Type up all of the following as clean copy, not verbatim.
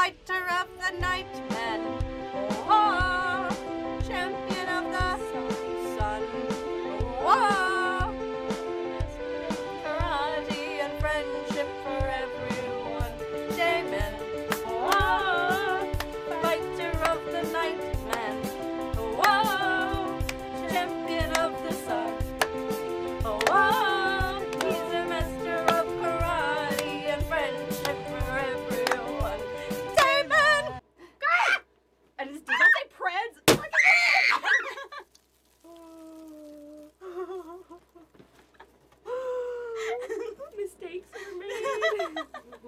fighter of the night man. Oh, champion of the sun. Oh, karate and friendship for everyone. Damon. Oh, fighter of the night man. Oh, champion of the sun. Oh, he's a master of karate and friendship for everyone. Damon! God! And did that say Preds? Mistakes were made.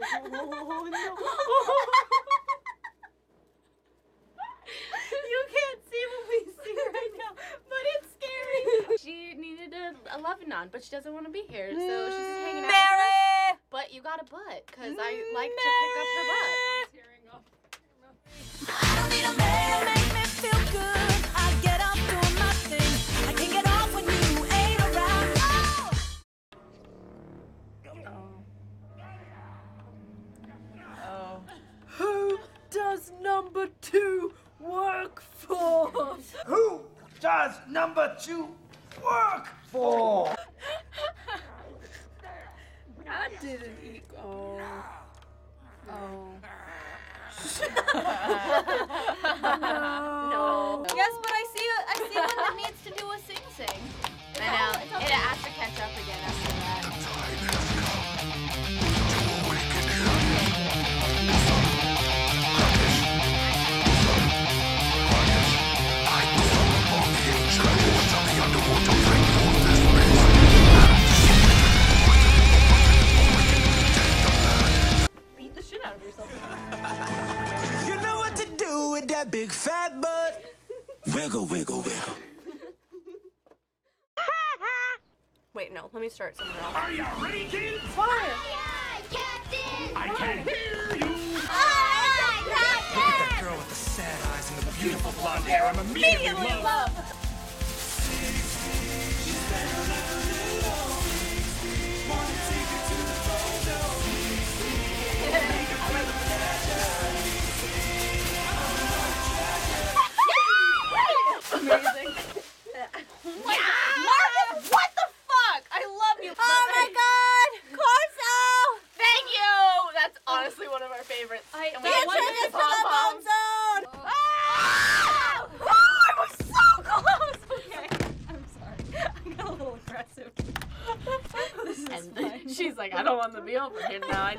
Oh, no. You can't see what we see right now, but it's scary. She needed a loving on, but she doesn't want to be here, so she's just hanging out. Mary! But you got a butt, because I like to pick up her butt. Tearing off. I don't need a man, make me feel good. I get up doing my thing. I can't get off when you ain't around. Oh. Who does number 2 work for? Who does number 2 work for? I didn't eat. Oh. No. Yes, but I see one that needs to do a sing-sing. I know. It has to catch up again after that. Beat the shit out of yourself. You know what to do with that big fat butt. Wiggle, wiggle, wiggle. Wait, no, let me start somewhere else. Are you ready, kids? Fire! I can hear you. Look at that girl with the sad eyes and the beautiful blonde hair. I'm immediately in love. Amazing. Marcus, what the fuck? I love you. Oh my god! Corso! Thank you. That's honestly one of our favorites. And we The have one entrance with to the bone pom-poms. zone! Ah! Oh, I was so close! Okay, I'm sorry. I got a little aggressive. And she's like, I don't want to be over here now. I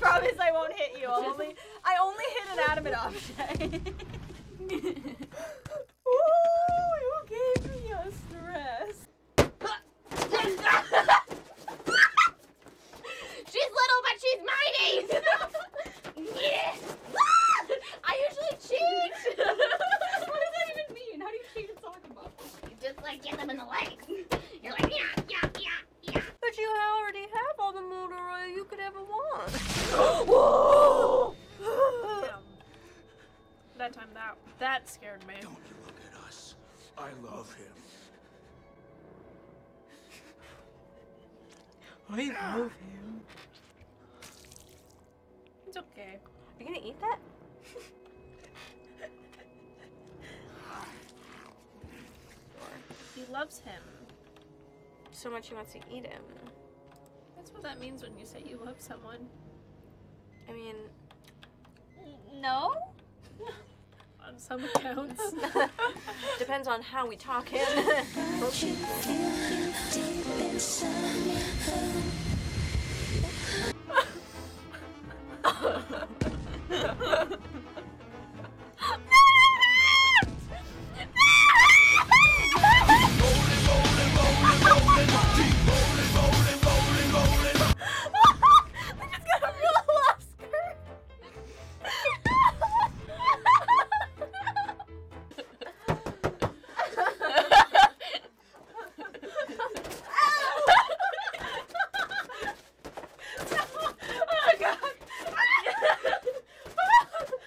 promise I won't hit you. I only hit an adamant object. Ooh, you gave me a stress. She's little, but she's mighty. Yes. I usually cheat. What does that even mean? How do you cheat at soccer? You just like get them in the legs. You're like, yeah. But you already have all the motor you could ever want. Whoa! That time, that scared me. Don't you look at us. I love him. I love him. It's okay. Are you gonna eat that? He loves him. So much he wants to eat him. That's what that means when you say you love someone. I mean, No? On some accounts. depends on how we talk him. Don't you feel him deep inside me?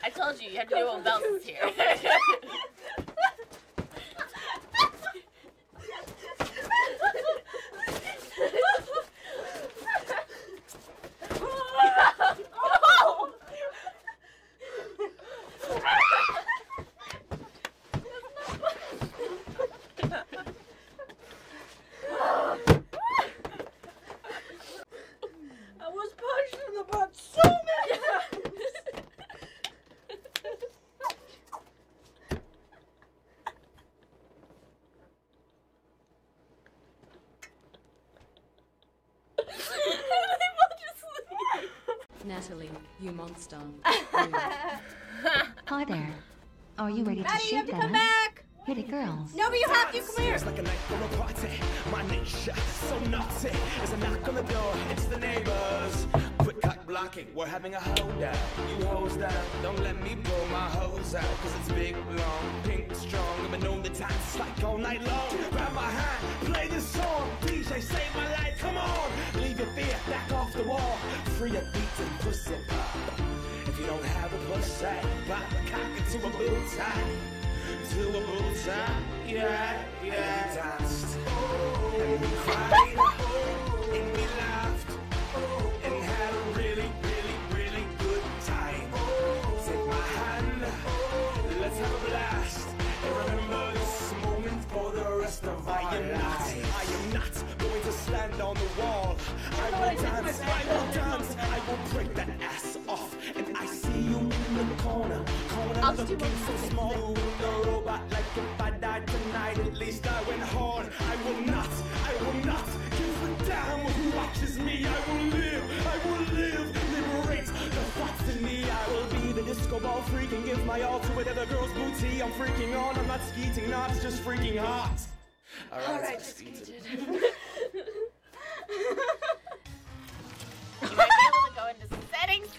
I told you have to do what else is here. mentally, you monster. Hi there. Are you ready to Maddie, you have shoot to come them? back. Pretty girls. No, but you have to come here. It's like a night for a party. My nature, so naughty. As I knock on the door, it's the neighbors. Quick cock blocking, we're having a hoedown. You hose down, don't let me blow my hose out. Cause it's big, long, pink, strong. I've been known the dance like all night long. Grab my hand, play this song. DJ, save my life, come on. Leave your fear back off the wall. Free your beats and pussy pop. If you don't have a pussy, pop a cock into a boot tie. To a bullseye, yeah, yeah. And we danced, and we cried, and we laughed, and had a really, really, really good time. Take my hand, let's have a blast, and remember this moment for the rest of our lives. I am not going to stand on the wall. I will dance, I will dance, I will break that ass off, and I see you in the corner looking so small. You the robot, like if I died tonight, at least I went hard. I will not give a damn who watches me. I will live, liberate the thoughts in me. I will be the disco ball freak and give my all to whatever girl's booty I'm freaking on. I'm not skeeting, not it's just freaking hot. Alright, skeeted. You might be able to go into settings.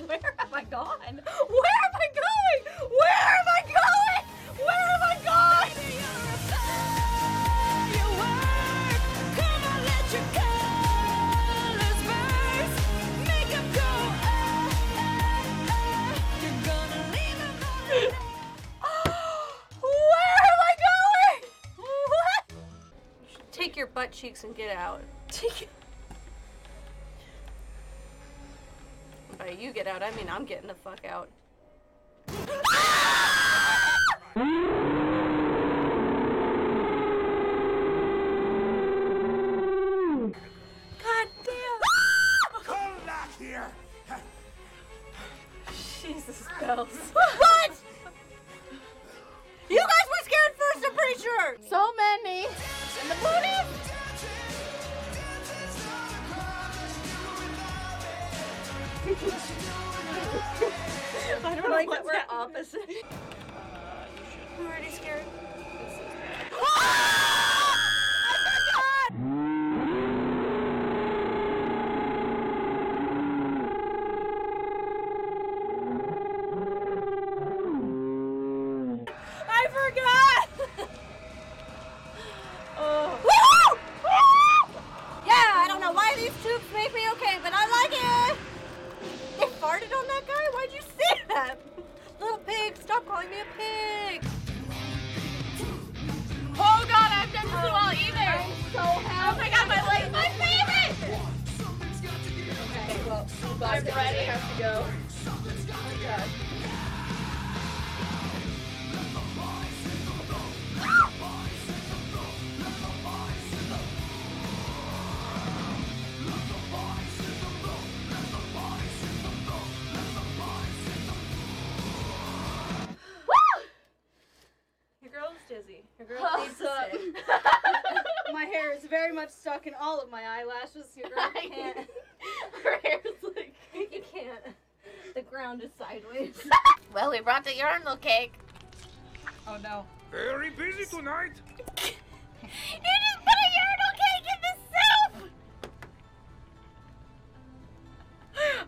Where have I gone? Where am I going? Where am I going? Where am I going? Baby, you're a firework. Come on, let your colors burst. Make 'em go, You're gonna leave 'em all. Where am I going? What? Take your butt cheeks and get out. Take it. By you get out, I mean I'm getting the fuck out. God damn! Come back here! Jesus bells. What? You guys were scared first, I'm pretty sure! So many. And the booty. I don't like that we're opposite. I'm already scared. I forgot! Oh. Yeah, I don't know why these tubes make me okay, but I like it! They farted on that guy? Why'd you say that? Little pig, stop calling me a pig! Oh god, I've done this well either. I'm so happy. Oh my god, my leg's my favorite! Okay, well, I'm ready. have to go. Oh god. Your girl's dizzy. Your girl needs to sit. My hair is very much stuck in all of my eyelashes. Your girl can't. Her hair's like... You can't. The ground is sideways. Well, we brought the urinal cake. Oh no. Very busy tonight. You just put a urinal cake in the soup!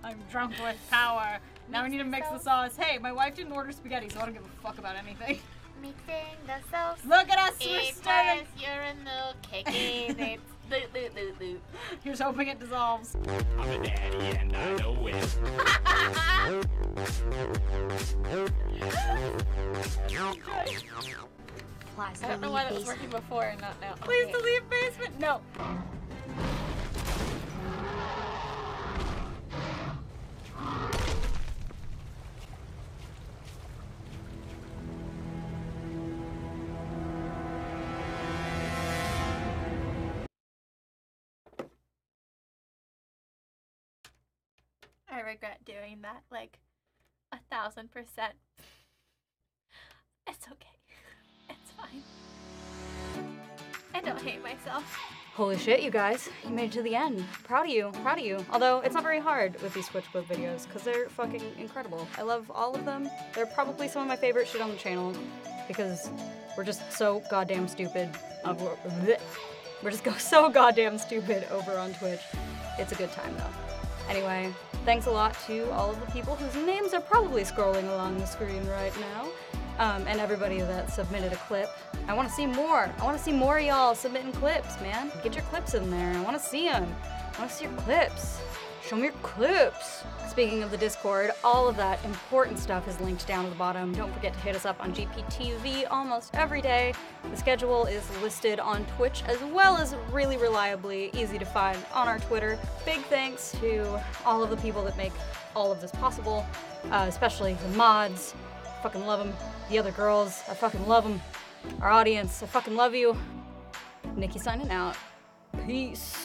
I'm drunk with power. Now we need to mix the sauce. Hey, my wife didn't order spaghetti, so I don't give a fuck about anything. Mixing the sauce. Look at us, we're It starting. has urinal cake in it. Loot, loot, loot, loot. Here's hoping it dissolves. I'm a daddy and I know it. I don't know why that was working before and not now. Please delete basement. No. I regret doing that, like, 1,000%. It's okay. It's fine. I don't hate myself. Holy shit, you guys. You made it to the end. Proud of you. Proud of you. Although, it's not very hard with these Switch Clip videos, because they're fucking incredible. I love all of them. They're probably some of my favorite shit on the channel, because we're just so goddamn stupid. We're just so goddamn stupid over on Twitch. It's a good time, though. Anyway, thanks a lot to all of the people whose names are probably scrolling along the screen right now. And everybody that submitted a clip. I want to see more. I want to see more of y'all submitting clips, man. Get your clips in there. I want to see them. I want to see your clips. Show me your clips. Speaking of the Discord, all of that important stuff is linked down at the bottom. Don't forget to hit us up on GPTV almost every day. The schedule is listed on Twitch as well as really reliably easy to find on our Twitter. Big thanks to all of the people that make all of this possible, especially the mods. Fucking love them. The other girls, I fucking love them. Our audience, I fucking love you. Nikki signing out. Peace.